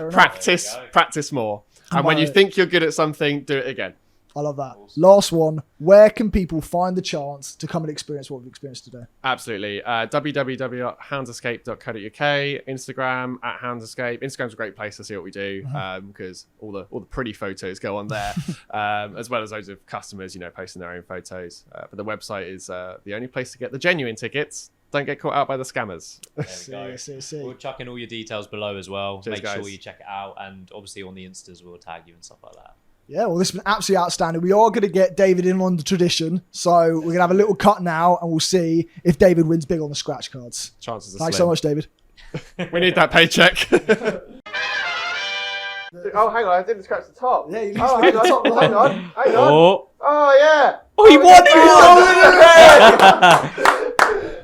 Practice more. And when you think you're good at something, do it again. I love that. Awesome. Last one. Where can people find the chance to come and experience what we've experienced today? Absolutely. www.houndsescape.co.uk, Instagram @houndsescape. Instagram's a great place to see what we do because all the pretty photos go on there, as well as loads of customers, posting their own photos. But the website is the only place to get the genuine tickets. Don't get caught out by the scammers. There we go. We'll chuck in all your details below as well. Cheers, Make guys. sure you check it out. And obviously on the Instas, we'll tag you and stuff like that. Yeah, well, this has been absolutely outstanding. We are going to get David in on the tradition. So we're going to have a little cut now and we'll see if David wins big on the scratch cards. Chances are Thanks slim. so much, David. We need that paycheck. Oh, hang on, I didn't scratch the top. Yeah, you hang on. Hang on. Oh. Oh, yeah. Oh, he won it!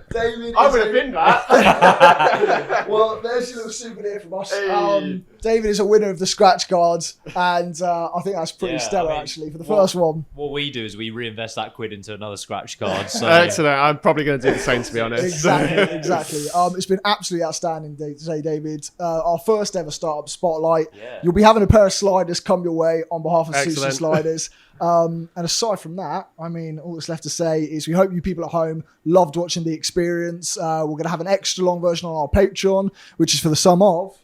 David, I would have been that. Well, there's your little souvenir from us. Hey. David is a winner of the scratch cards, and I think that's pretty stellar, actually, for the first one. What we do is we reinvest that quid into another scratch card. So. Excellent. I'm probably going to do the same, to be honest. Exactly. It's been absolutely outstanding today, David. Our first ever startup spotlight. Yeah. You'll be having a pair of sliders come your way on behalf of Susan Excellent. Sliders. And aside from that, I mean, all that's left to say is we hope you people at home loved watching the experience. We're going to have an extra long version on our Patreon, which is for the sum of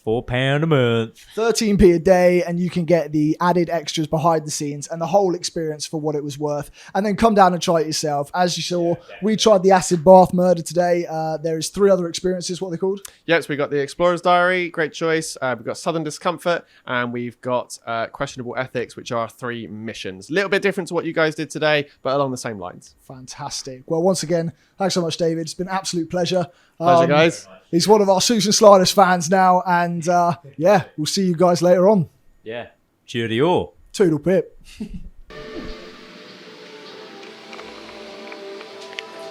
£4 a month. 13p a day, and you can get the added extras behind the scenes and the whole experience for what it was worth. And then come down and try it yourself. As you saw, we tried the acid bath murder today. There is 3 other experiences. What are they called? Yes, we got the Explorer's Diary, great choice. We've got Southern Discomfort, and we've got Questionable Ethics, which are 3 missions. A little bit different to what you guys did today, but along the same lines. Fantastic. Well, once again, thanks so much, David. It's been an absolute pleasure. Pleasure, guys. He's one of our Susan Sliders fans now, and yeah, we'll see you guys later on. Yeah. Cheerio. Toodle pip.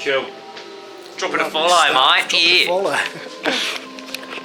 Cool. Dropping a follow, mate. Yeah. Follow.